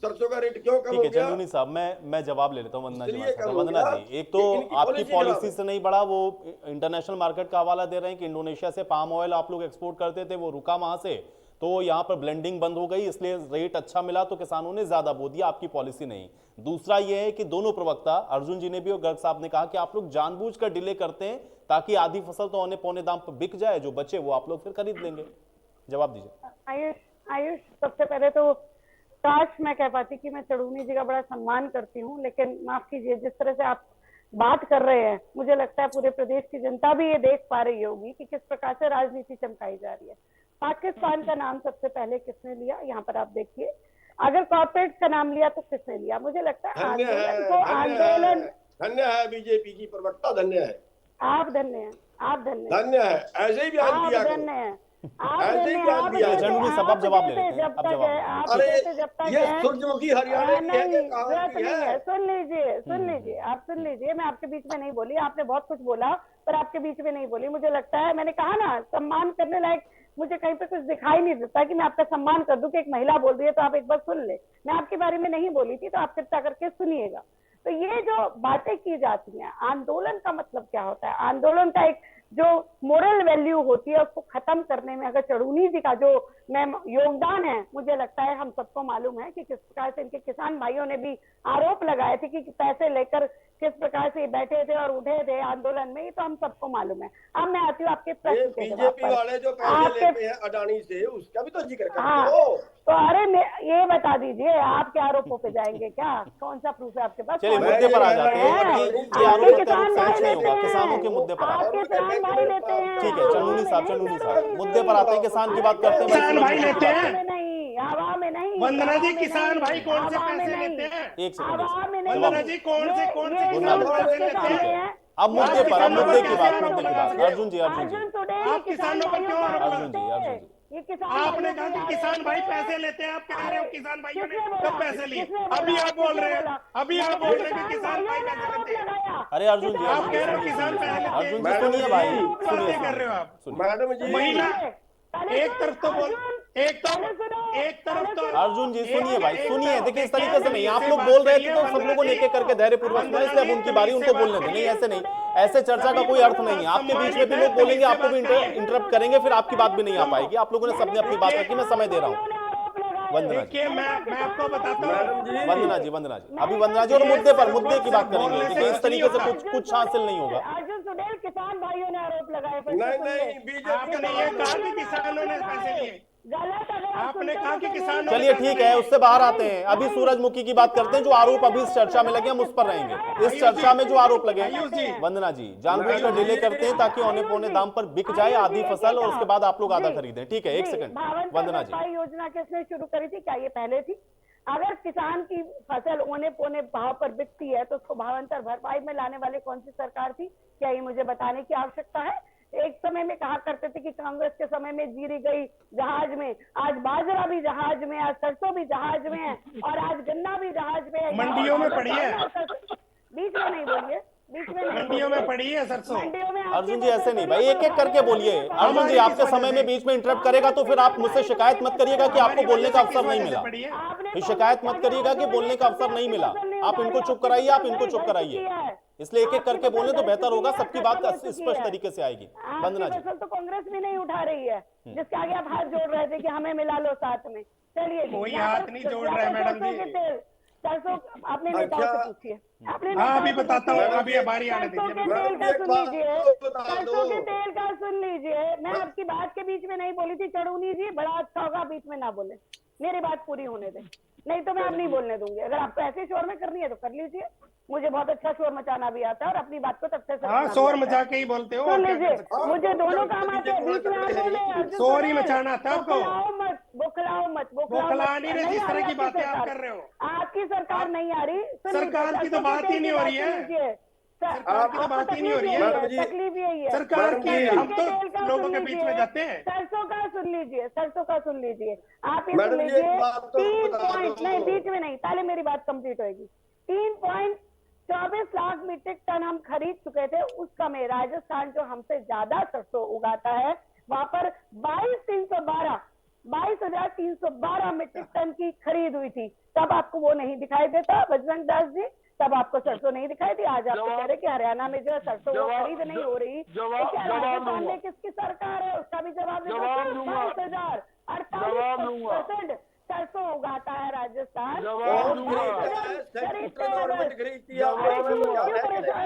सरसों का रेट क्यों कम हो गया? चंदूनी साहब, मैं जवाब ले लेता हूँ वंदना जी। वंदना जी, एक तो आपकी पॉलिसी से नहीं बढ़ा, वो इंटरनेशनल मार्केट का हवाला दे रहे हैं कि इंडोनेशिया से पाम ऑयल आप लोग एक्सपोर्ट करते थे, वो रुका वहां से, तो यहाँ पर ब्लेंडिंग बंद हो गई, इसलिए रेट अच्छा मिला तो किसानों ने ज्यादा बो दिया, आपकी पॉलिसी नहीं। दूसरा ये है कि दोनों प्रवक्ता अर्जुन जी ने भी और गर्ग साहब ने कहा कि आप लोग जानबूझकर डिले करते हैं ताकि आधी फसल तो औने पौने दाम पर बिक जाए, जो बचे वो आप लोग फिर खरीद लेंगे। जवाब दीजिए। आयुष, सबसे पहले तो काश मैं कह पाती कि मैं चढ़ूनी जी का बड़ा सम्मान करती हूँ, लेकिन माफ कीजिए, जिस तरह से आप बात कर रहे हैं, मुझे लगता है पूरे प्रदेश की जनता भी ये देख पा रही होगी कि किस प्रकार से राजनीति चमकाई जा रही है। पाकिस्तान का नाम सबसे पहले किसने लिया? यहाँ पर आप देखिए, अगर कॉर्पोरेट का नाम लिया तो किसने लिया? मुझे लगता है आंदोलन। धन्य है बीजेपी की प्रवक्ता, धन्य है आप, धन्य है आप, धन्य है। ऐसे ही बयान दिया, धन्य है चंदूनी साहब, आप जवाब ले लेते हैं। जब तक ये सूरजमुखी हरियाणा की है। सुन लीजिए, आप सुन लीजिए, मैं आपके बीच में नहीं बोली, आपने बहुत कुछ बोला पर आपके बीच में नहीं बोली। मुझे लगता है, मैंने कहा ना, सम्मान करने लायक मुझे कहीं पे कुछ दिखाई नहीं देता कि मैं आपका सम्मान कर दूं कि एक महिला बोल रही है तो आप एक बार सुन ले। मैं आपके बारे में नहीं बोली थी, तो आप कृपया करके सुनिएगा। तो ये जो बातें की जाती हैं, आंदोलन का मतलब क्या होता है? आंदोलन का एक जो मोरल वैल्यू होती है उसको खत्म करने में अगर चढ़ूनी जी का जो योगदान है, मुझे लगता है हम सबको मालूम है कि किस प्रकार से इनके किसान भाइयों ने भी आरोप लगाए थे कि पैसे लेकर किस प्रकार से बैठे थे और उठे थे आंदोलन में, ये तो हम सबको मालूम है। अब मैं आती हूँ आपके प्रश्न के जवाब बीजेपी वाले जो पैसे लेते हैं अडानी से, उसका भी तो जिक्र करते हो। तो अरे ये बता दीजिए, आप क्या आरोपों पे जाएंगे? क्या कौन सा प्रूफ है आपके पास? चलिए मुद्दे पर आ जाते हैं। किसानों के मुद्दे पर आते हैं। ठीक है चंदूनी साहब, मुद्दे पर आते हैं, किसान की बात करते हैं। किसान भाई लेते हैं नहीं, हवा में नहीं। वंदना जी, किसान भाई कौन से पैसे लेते हैं? एक सेकंड, वंदना जी, कौन से पैसे लेते हैं? अब मुद्दे की बात अर्जुन जी, आप किसानों पर क्यों आरोप करते हैं? ये किसान आपने कहा कि किसान भाई पैसे लेते हैं, आप कह रहे हो किसान भाइयों ने कब पैसे लिए? अभी आप बोल रहे हैं कि किसान भाई पैसे लेते हैं। अरे अर्जुन जी, आप कह रहे हो किसान पैसे लेते हैं। अर्जुन जी सुनिए भाई, सुनिए कर रहे हो आप मैडम जी। एक तरफ तो बोल, एक तरफ तो अर्जुन जी सुनिए भाई, सुनिए, देखिए इस तरीके से नहीं, आप लोग बोल रहे थे तो सब लोगों ने एक एक करके धैर्यपूर्वक सुना, इसलिए अब उनकी बारी, उनको बोलने दें। नहीं ऐसे नहीं, ऐसे चर्चा का कोई अर्थ नहीं है। आपके बीच में भी लोग बोलेंगे, आपको भी इंटरप्ट करेंगे, फिर आपकी बात भी नहीं आ पाएगी। आप लोगों ने सबने अपनी बात रखी, मैं समय दे रहा हूँ। वंदना जी, देखिए मैं आपको बताता हूँ, वंदना जी, वंदना जी, अभी वंदना जी और मुद्दे की बात करेंगे। देखिए इस तरीके से कुछ हासिल नहीं होगा। अर्जुन सुडेल, किसान भाइयों ने आरोप लगाए। नहीं बीजेपी आपने ये कहा कि किसानों ने पैसे लिए, गलत। अगर आपने कहा कि किसानों चलिए ठीक है, उससे बाहर आते हैं। अभी सूरजमुखी की बात करते हैं, जो आरोप अभी इस चर्चा में लगे हम उस पर रहेंगे। इस चर्चा में जो आरोप लगे, वंदना जी, जानबूझकर डिले करते हैं ताकि औने पौने दाम पर बिक जाए आधी फसल और उसके बाद आप लोग आधा खरीदें। ठीक है, एक सेकंड वंदना जी, योजना किसने शुरू करी थी? क्या ये पहले थी? अगर किसान की फसल औने पौने भाव पर बिकती है तो उसको भावांतर भरपाई में लाने वाली कौन सी सरकार थी? क्या ये मुझे बताने की आवश्यकता है? एक समय में कहा करते थे कि कांग्रेस के समय में जीरी गई जहाज में, आज बाजरा भी जहाज में, आज सरसों भी जहाज में है और आज गन्ना भी जहाज में है। मंडियों में पड़ी है, बीच में नहीं बोलिए, बीच में नहीं, मंडियों में पड़ी है सरसों। मंडियों में। अर्जुन जी ऐसे नहीं भाई, एक एक करके बोलिए। अर्जुन जी आपके समय में बीच में इंटरप्ट करेगा तो फिर आप मुझसे शिकायत मत करिएगा कि आपको बोलने का अवसर नहीं मिला। फिर शिकायत मत करिएगा कि बोलने का अवसर नहीं मिला। आप इनको चुप कराइए, आप इनको चुप कराइए। इसलिए एक एक करके बोले तो बेहतर होगा, सबकी बात स्पष्ट तरीके से आएगी। वंदना जी, तो कांग्रेस भी नहीं उठा रही है, जिसके आगे आप हाथ जोड़ रहे थे कि हमें मिला लो साथ में। चलिए, कोई हाथ नहीं जोड़ रहा है मैडम जी। सरसों अपने नेताओं से पूछिए, अपने हाँ अभी बताता हूँ, अभी हमारी आने सरसों के दीजिए। तेल का सुन लीजिए, सरसों के तेल का सुन लीजिए। मैं आपकी बात के बीच में नहीं बोली थी चढ़ूनी जी, बड़ा अच्छा होगा बीच में ना बोले, मेरी बात पूरी होने दें, नहीं तो मैं अब नहीं बोलने दूंगी। अगर आपको ऐसे शोर में करनी है तो कर लीजिए, मुझे बहुत अच्छा शोर मचाना भी आता है और अपनी बात को तब से हाँ शोर मचा के ही बोलते हो, सुन लीजिए, मुझे दोनों काम आते हैं। बीच में आप बोले शोर ही मचाना था आपको, बौखलाओ मत, बौखला नहीं रहे, जिस तरह की बातें आप कर रहे हो। आपकी सरकार नहीं आ रही, सरकार की तो बात ही नहीं हो रही है, सरकार की तो बात ही नहीं हो रही है। तकलीफ यही है सरकार की, हम तो लोगों के बीच में जाते हैं। सरसों का सुन लीजिए, सरसों का सुन लीजिए, आप ये सुन लीजिए। 3 पॉइंट नहीं, बीच में नहीं, पहले मेरी बात कंप्लीट होगी। 3.24 लाख मीट्रिक टन हम खरीद चुके थे उस समय। राजस्थान जो हमसे ज्यादा सरसों उगाता है, वहां पर 22,312 मीट्रिक टन की खरीद हुई थी। तब आपको वो नहीं दिखाई देता बजरंग दास जी, तब आपको सरसों नहीं दिखाई दी। आज आपको कह रहे कि हरियाणा में जो है सरसों वो खरीद नहीं हो रही, राजस्थान में किसकी सरकार है उसका भी जवाब देगा। 22,048% सरसों उगाता है राजस्थान। परेशान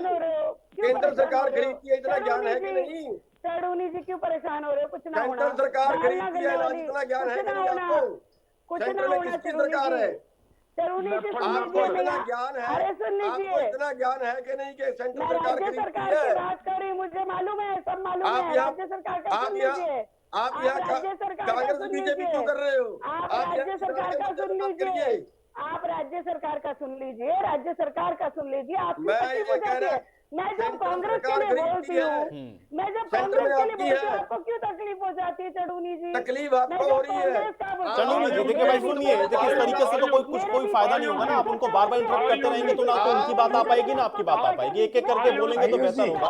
हो रहे हो? केंद्र सरकार खरीदती है, इतना ज्ञान है कि नहीं? चढ़ूनी जी क्यों परेशान हो रहे हो? कुछ ना होना, सेंट्रल सरकार खरीदती है, इतना ज्ञान है कि नहीं आपको? कुछ ना सेंट्रल में होना। किसकी सरकार है? चढ़ूनी जी आपको इतना ज्ञान है? अरे सुन लीजिए, आपको इतना ज्ञान है कि नहीं कि सेंट्रल मैं सरकार राज्य खरीदती सरकार की है? बात कर रही हूँ, मुझे मालूम है, सब मालूम आप है। राज्य सरकार का सुन लीजिए, आप यहाँ राज्य सरकार का कांग्रेस सुन बीजेपी लीजिए, क्यों कर रहे हो? आप राज्य सरकार का सुन लीजिए, आप राज्य सरकार का सुन लीजिए, राज्य सरकार का सुन लीजिए। आप मैं जब कांग्रेस के लिए बोलती हूँ, मैं जब कांग्रेस के लिए बोलती हूँ, आपको क्यों तकलीफ हो जाती है चढ़ूनी जी? तकलीफ आपको हो रही है? चढ़ूनी जी देखिए भाई सुनिए, देखिए इस तरीके से तो कोई फायदा नहीं होगा ना। आप उनको बार बार इंटरप्ट करते रहेंगे तो ना तो उनकी बात आ पाएगी ना आपकी बात आ पाएगी। एक एक करके बोलेंगे तो बेहतर होगा।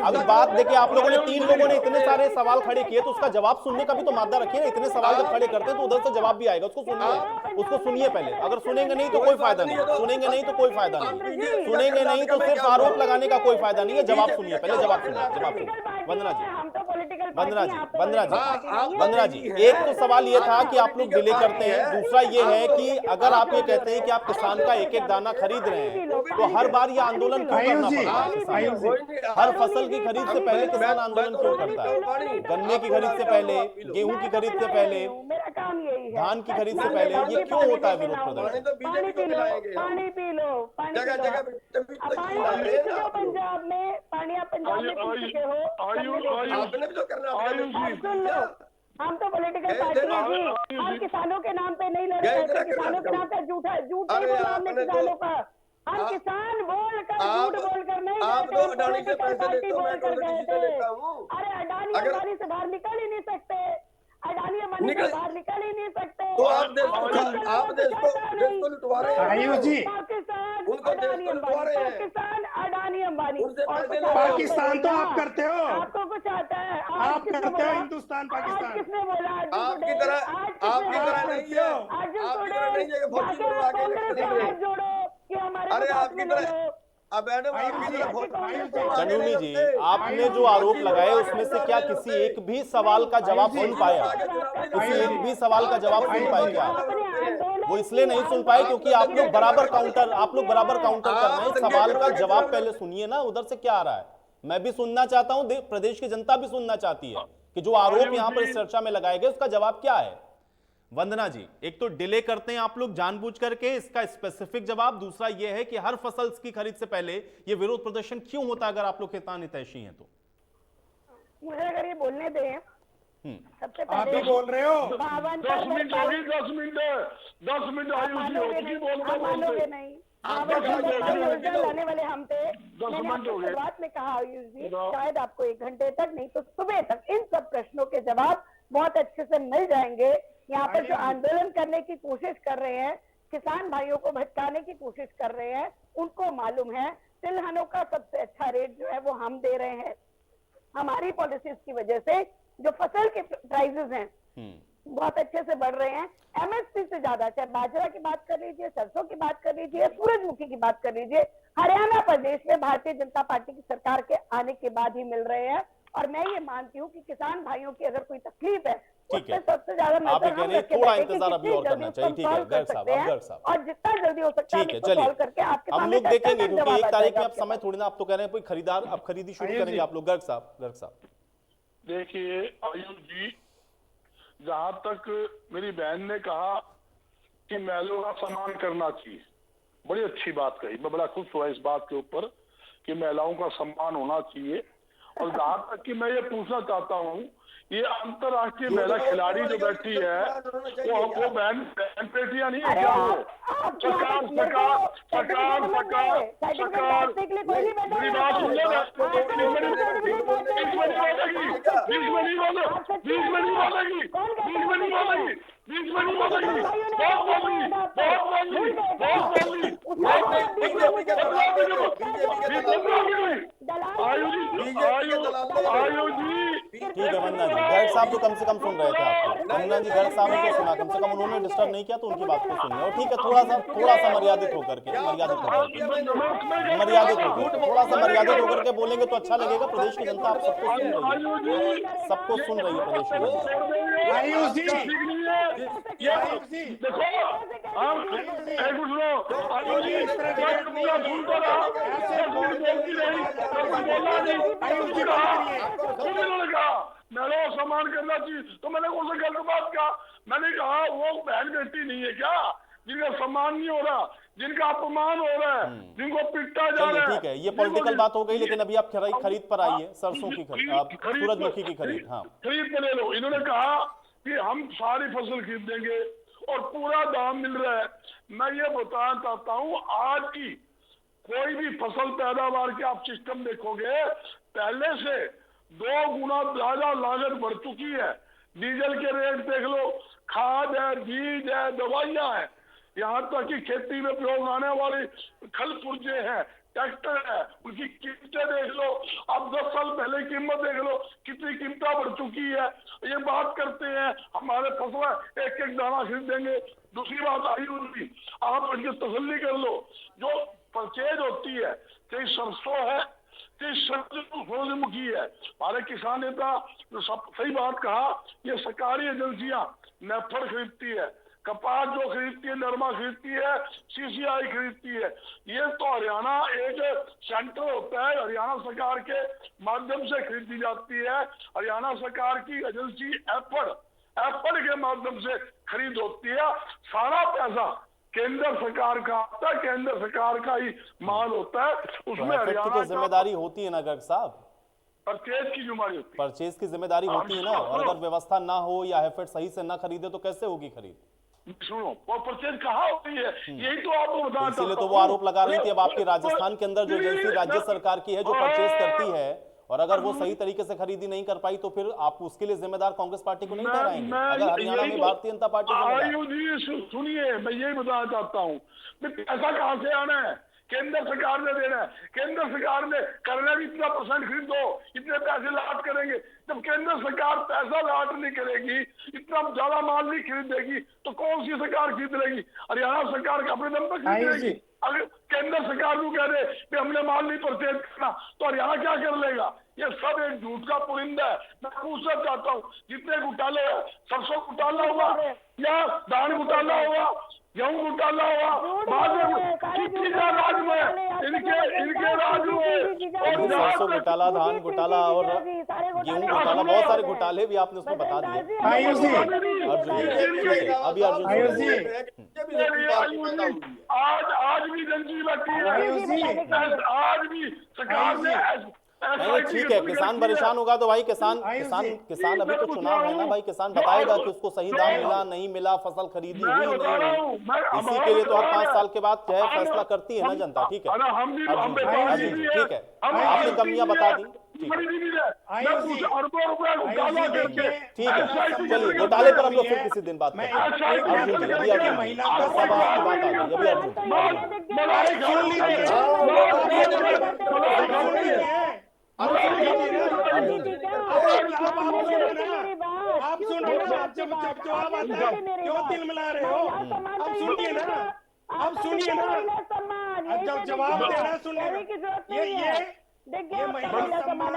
अभी बात देखिए, आप लोगों ने 3 लोगों ने इतने सारे सवाल खड़े किए तो उसका जवाब सुनने का भी तो मादा रखिए ना। इतने सवाल जब खड़े करते हैं तो उधर से जवाब भी आएगा, उसको सुनिए पहले। अगर सुनेंगे नहीं तो कोई फायदा नहीं, सुनेंगे नहीं तो कोई फायदा नहीं, सुनेंगे नहीं तो सिर्फ आरोप लगाने का कोई फायदा नहीं है। जवाब सुनिए पहले, जवाब सुनिए। वंदना जी, वंदना जी, एक तो सवाल ये था कि आप लोग डिले करते हैं, दूसरा ये है कि अगर आप ये कहते हैं कि आप किसान का एक एक दाना खरीद रहे हैं तो हर बार ये आंदोलन क्यों करना पड़ता है? हर फसल की खरीद से पहले किसान आंदोलन क्यों करता है? गन्ने की खरीद से पहले, गेहूं की खरीद से पहले, मेरा काम यही है, धान की खरीद से पहले, ये क्यों होता है विरोध प्रदर्शन? पानी पी लो, पानी पी लो, पानी पी लो। पंजाब में पानी, आप पंजाब में पी चुके हो, आपने भी तो करना सुन लो। हम तो पॉलिटिकल पार्टी है जी, हम किसानों के नाम पे नहीं लड़ रहे थे, किसानों के नाम पे झूठ नहीं बोला हमने किसानों का। हम किसान बोल कर, झूठ बोल कर नहीं गए थे, पॉलिटिकल पार्टी बोल कर गए थे। अरे अडानी से बाहर निकल ही नहीं सकते, अडानी अंबानी से बाहर निकल ही नहीं सकते। तो आप देश को लुटवा रहे हैं। आयुष जी, पाकिस्तान उनको देश अडानी को लुटवा अंबानी, रहे हैं। पाकिस्तान अडानी अंबानी, उनसे और पैसे कुछ ले आता है पाकिस्तान तो आप करते हो, आपको कुछ आता है? आप किसने करते हो बोला? हिंदुस्तान आज पाकिस्तान। किसने बोला? आपकी तरह नहीं है, आपकी तरह नहीं है कि फौजी लोग आके इलेक्शन लड़ रहे हैं। जोड़ो कि हमारे अरे साथ आपकी में ले तरह लो। अब मैडम आपकी तरह चन्यूनी जी, आपने जो आरोप लगाए उसमें से क्या किसी एक भी सवाल का जवाब सुन पाया? किसी एक भी सवाल का जवाब सुन पाए क्या? वो इसलिए नहीं सुन पाए क्योंकि आप लोग बराबर काउंटर कर रहे हैं। सवाल का जवाब पहले सुनिए ना, उधर से क्या आ रहा है। मैं भी सुनना चाहता हूं, प्रदेश की जनता भी सुनना चाहती है कि जो आरोप यहां पर इस चर्चा में लगाए गए उसका जवाब क्या है। वंदना जी, एक तो डिले करते हैं आप लोग जानबूझ करके, इसका स्पेसिफिक जवाब। दूसरा यह है कि हर फसल की खरीद से पहले ये विरोध प्रदर्शन क्यों होता है अगर आप लोग किसान हितैषी हैं तो? मुझे अगर ये बोलने दें, सबसे आप पहले भी बोल रहे हो। 10 मिनट होगी, 10 मिनट आयुष जी होगी, बोलते नहीं। योजना लाने वाले हम थे। मैंने आपको शुरुआत में कहा आयुष जी, शायद आपको 1 घंटे तक नहीं तो सुबह तक इन सब प्रश्नों के जवाब बहुत अच्छे से मिल जाएंगे। यहाँ पर जो आंदोलन करने की कोशिश कर रहे हैं, किसान भाइयों को भटकाने की कोशिश कर रहे हैं, उनको मालूम है तिलहनों का सबसे अच्छा रेट जो है वो हम दे रहे हैं। हमारी पॉलिसीज की वजह से जो फसल के प्राइसेस हैं बहुत अच्छे से बढ़ रहे हैं। एमएसपी से ज्यादा, चाहे बाजरा की बात कर लीजिए, सरसों की बात कर लीजिए, सूरजमुखी की बात कर लीजिए, हरियाणा प्रदेश में भारतीय जनता पार्टी की सरकार के आने के बाद ही मिल रहे हैं। और मैं ये मानती हूँ कि किसान भाइयों की अगर कोई तकलीफ है, ठीक है, सबसे ज्यादा आप ये कह रहे हैं थोड़ा इंतजार अभी और करना चाहिए। ठीक है गर्ग साहब, और जितना जल्दी हो सकता है ठीक है, चलिए करके आपके हम सामने लोग देखेंगे क्योंकि 1 तारीख में आप आपके समय थोड़ी ना, आप तो कह रहे हैं कोई खरीदार, अब खरीदी शुरू करेंगे आप लोग। गर्ग साहब देखिए आयुष जी, जहां तक मेरी बहन ने कहा कि महिलाओं का सम्मान करना चाहिए, बड़ी अच्छी बात कही। मैं बड़ा खुश हुआ इस बात के ऊपर कि महिलाओं का सम्मान होना चाहिए। और जहां तक कि मैं ये पूछना चाहता हूँ, ये अंतरराष्ट्रीय महिला खिलाड़ी जो बैठी है वो बहन बेटियां नहीं है क्या? वो सरकार मेरी बात सुन लेना, ठीक है वंदना जी, गर्ग साहब तो कम से कम सुन रहे थे आपको। वंदना जी, गर्ग साहब ने तो सुना, कम से कम उन्होंने डिस्टर्ब नहीं किया तो उनकी बात को सुनिए। और ठीक है, थोड़ा सा मर्यादित होकर के थोड़ा सा मर्यादित होकर के बोलेंगे तो अच्छा लगेगा। प्रदेश की जनता आप सबको सुन रही है, सबको सुन रही है प्रदेश की जनता। आयुष जी, महिलाओं का सम्मान करना चाहिए, तो मैंने उनसे गलत बात कहा। मैंने कहा वो बहन बेटी नहीं है क्या जिनका सम्मान नहीं हो रहा, जिनका अपमान हो रहा है, जिनको पिटा जा रहा है? ठीक है, ये पॉलिटिकल बात हो गई, लेकिन अभी आप खरीद पर आइए, सरसों की खरीद, सूरजमुखी की खरीद। हाँ, खरीद पे ले लो। इन्होंने कहा कि हम सारी फसल खरीद देंगे और पूरा दाम मिल रहा है। मैं ये बताना चाहता हूँ, आज की कोई भी फसल पैदावार के आप सिस्टम देखोगे, पहले से 2 गुना ज्यादा लागत बढ़ चुकी है। डीजल के रेट देख लो, खाद है, बीज है, दवाइयां है, यहाँ तक कि खेती में प्रयोग आने वाली खल पुर्जे हैं, ट्रैक्टर है, उनकी कीमतें देख लो। अब 10 साल पहले कीमत देख लो, कितनी कीमतें बढ़ चुकी है। ये बात करते हैं हमारे फसल एक दाना खरीदेंगे। दूसरी बात आई उनकी, आप उनकी तसल्ली कर लो, जो परचेज होती है, कहीं सरसों है, कहीं सूरजमुखी है। हमारे किसान नेता जो सब सही बात कहा, ये सरकारी एजेंसियां नेफर खरीदती है, कपास जो खरीदती है, नरमा खरीदती है, सीसीआई खरीदती है। ये तो हरियाणा एक सेंटर होता है, हरियाणा सरकार के माध्यम से खरीदी जाती है। हरियाणा सरकार की एजेंसी एफड के माध्यम से खरीद होती है। सारा पैसा केंद्र सरकार का आता है, केंद्र सरकार का ही माल होता है, उसमें हरियाणा की जिम्मेदारी होती है ना गर्ग साहब, परचेज की जिम्मेदारी होती है, परचेज की जिम्मेदारी होती है ना। और अगर व्यवस्था ना हो या एफर्ट सही से ना खरीदे तो कैसे होगी खरीद? सुनो, वो परचेज कहाँ होती है, यही तो आपको बताना। इसीलिए तो वो आरोप लगा रही थी। अब आपकी राजस्थान के अंदर जो एजेंसी राज्य सरकार की है जो परचेज करती है, और अगर वो सही तरीके से खरीदी नहीं कर पाई तो फिर आप उसके लिए जिम्मेदार कांग्रेस पार्टी को नहीं ठहराएंगे? अगर हरियाणा में भारतीय जनता पार्टी आयुष सुनिए, मैं यही बताना चाहता हूँ, पैसा कहाँ से आना है? केंद्र सरकार ने देना है। केंद्र सरकार ने करना भी इतना परसेंट खरीदो, इतने पैसे लाट करेंगे। जब केंद्र सरकार पैसा लाट नहीं करेगी, इतना ज्यादा माल नहीं खरीदेगी, तो कौन सी सरकार खरीद लेगी? हरियाणा सरकार अपने दम पर खरीद लेगी। अगर केंद्र सरकार को कह दे कि हमने माल नहीं परचेज करना, तो हरियाणा क्या कर लेगा? ये सब एक झूठ का पुरिंदा है। मैं पूछना चाहता हूँ, जितने घोटाले हैं, सरसों घोटाला हुआ या धान घोटाला हुआ, गेहूं घोटाला हुआ, किसी का राज में, इनके राज में सरसों घोटाला, धान घोटाला और गेहूं घोटाला, बहुत सारे घोटाले भी आपने उसमें बता दिए। आयुष जी, अभी अर्जुन जी, आज भी जनजी बैठी है, आज भी सरकार ने नहीं ठीक है, किसान परेशान होगा तो भाई किसान अभी तो चुनाव है ना भाई, किसान बताएगा कि उसको सही दाम मिला नहीं मिला, फसल खरीदी हुई नहीं हुई, इसी के लिए तो हर 5 साल के बाद जो है फैसला करती है ना जनता। ठीक है अर्जुन जी, ठीक है, आपने कमियां बता दी, ठीक है, चलिए घोटाले पर हम लोग फिर किसी दिन बात करेंगे। अर्जुन जी, अभी अर्जुन सब आपकी बात आ गई, अभी आप सुन रहे हो, आप जब जवाब आता है क्यों दिल मिला रहे हो? आप सुनिए ना, आप सुनिए ना, जब जवाब देना सुनिए, ये महिला सम्मान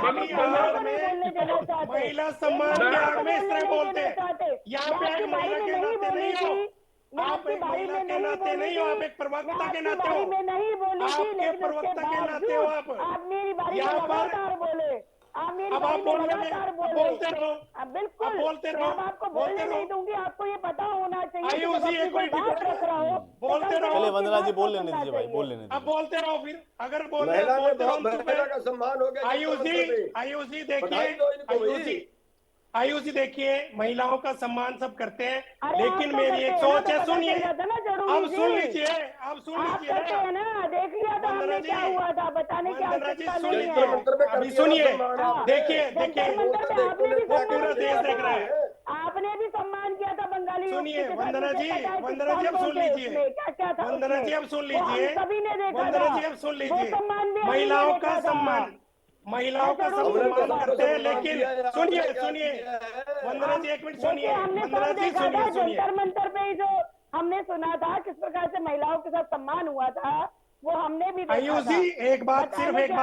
के आड़ में इस तरह बोलते हैं। यहाँ पे एक महिला के नाते नहीं हो, आप एक महिला के नाते नहीं हो, आप एक प्रवक्ता के नाते हो, आपके प्रवक्ता के नाते हो आप यहाँ पर। अब आप बोलते रहो, बिल्कुल बोलते रहो, आपको बोलने नहीं दूंगी, आपको ये पता होना चाहिए। आयुष जी एक कोई बात रख रहा हो, बोलते रहो। चलिए वंदना जी बोल लेने दीजिए भाई, बोल लेने दीजिए। अब बोलते रहो, फिर अगर बोलते महिला का सम्मान हो गया। आयुष जी देखिए, आयुष जी देखिए, महिलाओं का सम्मान सब करते हैं, लेकिन मेरी एक सोच है, सुनिए, अब सुन लीजिए, अब सुन लीजिए ना, देख लिया था हमने क्या हुआ था, बताने की आवश्यकता नहीं है। अभी सुनिए, देखिए वो पूरा देश देख रहा है। आपने भी सम्मान किया था बंगाली। सुनिए वंदना जी अब सुन लीजिए, वंदना जी अब सुन लीजिए, वंदना जी अब सुन लीजिए, महिलाओं का सम्मान करते हैं, लेकिन सुनिए वंदना जी एक मिनट सुनिए, वंदना जी सुनिए, जंतर मंतर पे जो हमने सुना था किस प्रकार से महिलाओं के साथ सम्मान हुआ था, वो हमने भी आयुष जी एक बात कहना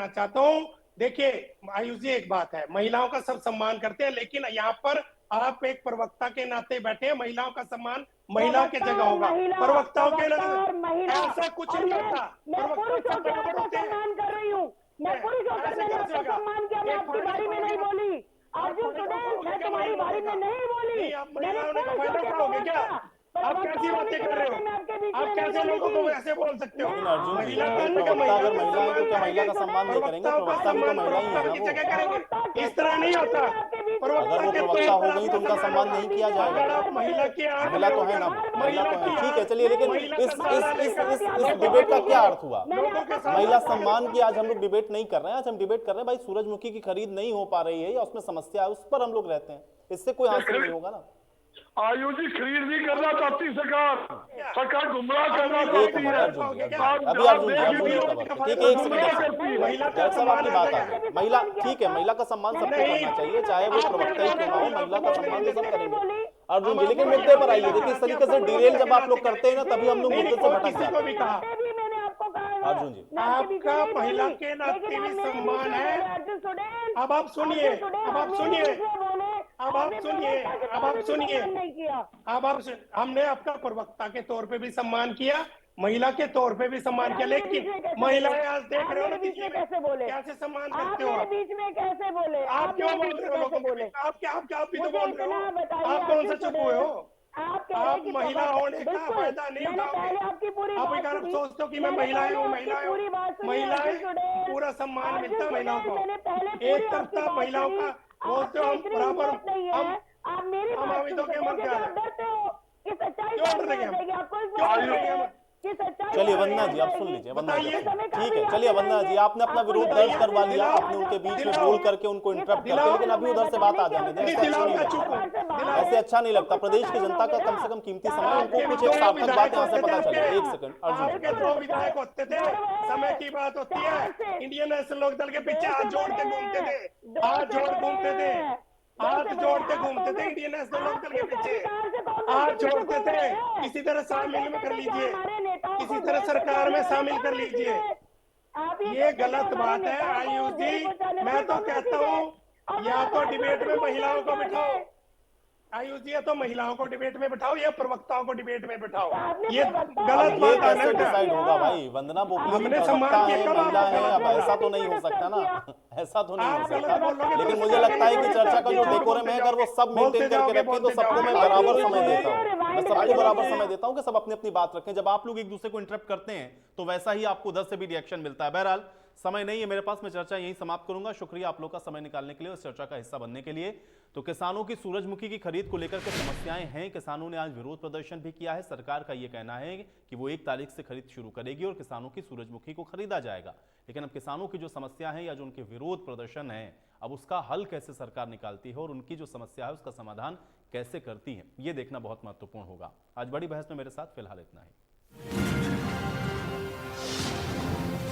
चाहता हूँ, देखिए आयुष जी एक बात है, महिलाओं का सब सम्मान करते हैं, लेकिन यहाँ पर आप एक प्रवक्ता के नाते बैठे हैं, महिलाओं का सम्मान महिला के जगह होगा, प्रवक्ताओं के नाते ऐसा कुछ नहीं होता। मैं पुरुष होकर आपका सम्मान कर रही हूँ, मैं पुरुष होकर मैंने आपका सम्मान किया, मैं आपकी बारी में नहीं बोली। अर्जुन स्टूडेंट, मैं तुम्हारी बारी में नहीं बोली, आप कैसी बातें कर रहे हो? आप कैसे लोगों को ऐसे बोल सकते हो? महिला अगर महिला है तो क्या महिला का सम्मान नहीं करेंगे? प्रवक्ता भी तो महिला ही है ना वो। इस तरह नहीं होता, अगर वो प्रवक्ता हो गई तो उनका सम्मान नहीं किया जाएगा। महिला तो है ना, महिला तो है, ठीक है चलिए, लेकिन इस डिबेट का क्या अर्थ हुआ? महिला सम्मान की आज हम लोग डिबेट नहीं कर रहे हैं, आज हम डिबेट कर रहे हैं भाई सूरजमुखी की खरीद नहीं हो पा रही है या उसमें समस्या है, उस पर हम लोग रहते हैं, इससे कोई हासिल नहीं होगा ना। आयुष जी खरीद नहीं करना चाहती सरकार गुमराह करना चाहती है। अभी अर्जुन ठीक है, एक सेकंड सब आपकी बात आ गई। महिला ठीक है, महिला का सम्मान सबको करना चाहिए, चाहे वो प्रवक्ता ही क्यों ना हो, महिला का सम्मान तो सब करेंगे। अर्जुन जी लेकिन मुद्दे पर आइए, देखिए इस तरीके से डिरेल जब आप लोग करते हैं ना तभी हम लोग मुद्दे से भटक जाते हैं। अर्जुन जी आपका महिला के नाते भी सम्मान है। अब आप सुनिए, हमने आपका प्रवक्ता के तौर पे भी सम्मान किया, महिला के तौर पे भी सम्मान किया, लेकिन महिलाएं आज देख रहे हो ना बीच में कैसे बोले, कैसे सम्मान करते हो आप बीच में कैसे बोले, आप क्यों बोल रहे हो लोगों को? आप भी तो बोल रहे हो, आप कौन सा चुप हुए हो? आप महिला होने का फायदा नहीं उठाओगे। आप एक तरफ सोचते हो कि मैं महिलाएं हूँ, महिलाएं पूरा सम्मान मिलता है महिलाओं को, एक तरफ महिलाओं का बोलते हो हम बराबर, हम अभी तो क्या मर गया, क्यों डर रहे हैं? कि सच्चाई चलिए सामने वंदना आ जी आप सुन जाएगी। लीजिए, वंदना जी बताइए। आप ठीक है, चलिए वंदना जी आपने अपना विरोध दर्ज करवा लिया, आपने उनके बीच में बोल करके उनको इंटरप्ट करके, लेकिन अभी उधर से बात आ जाने दें, ऐसा अच्छा नहीं लगता, ऐसे अच्छा नहीं लगता। प्रदेश की जनता का कम से कम कीमती समय, उनको कुछ एक सार्थक बात यहाँ से पता चले। एक सेकंड अर्जुन जी। आपके 2 विधायक होते थे, समय की बात होती है, इंडियन नेशनल लोकदल के पीछे हाथ जोड़ के घूमते थे, हाथ जोड़ घूमते थे, हाथ जोड़ के घूमते थे इंडियन नेशनल लोकदल के पीछे, हाथ जोड़ते थे। किसी तरह शामिल में कर लीजिए, किसी तरह सरकार में शामिल कर लीजिए। ये गलत बात है आयुष जी। मैं तो कहता हूँ या तो डिबेट में महिलाओं को बिठाओ, आयुष जी, या तो महिलाओं को डिबेट में बिठाओ या प्रवक्ताओं को डिबेट में बिठाओ। ये गलत ये बात है कैसे ना। डिसाइड होगा भाई? वंदना बोपली जी हमने प्रवक्ता सम्मान किया, है, कब महिला आपने है, अब गलत ऐसा तो बोला? नहीं हो सकता ना, ऐसा तो नहीं हो आप गलत सकता। बोलोगे तो लेकिन मुझे उसका लगता है कि आगे चर्चा का जो बोलते डेकोरम है, अगर वो सब बोलते मेंटेन करके जाओगे, रखें तो बोलते सबको मैं जाओगे। बराबर समय देता हूँ, मैं सबको आयुष बराबर जी। समय देता हूँ कि सब अपनी अपनी बात रखें। जब आप लोग एक दूसरे को इंटरप्ट करते हैं तो वैसा ही आपको उधर से भी रिएक्शन मिलता है। बहरहाल समय नहीं है मेरे पास, मैं चर्चा यहीं समाप्त करूंगा। शुक्रिया आप लोग का समय निकालने के लिए, उस चर्चा का हिस्सा बनने के लिए। तो किसानों की सूरजमुखी की खरीद को लेकर के समस्याएं हैं, किसानों ने आज विरोध प्रदर्शन भी किया है। सरकार का यह कहना है कि वो 1 तारीख से खरीद शुरू करेगी और किसानों की सूरजमुखी को खरीदा जाएगा। लेकिन अब किसानों की जो समस्या है या जो उनके विरोध प्रदर्शन है, अब उसका हल कैसे सरकार निकालती है और उनकी जो समस्या है उसका समाधान कैसे करती है, ये देखना बहुत महत्वपूर्ण होगा। आज बड़ी बहस में मेरे साथ फिलहाल इतना ही।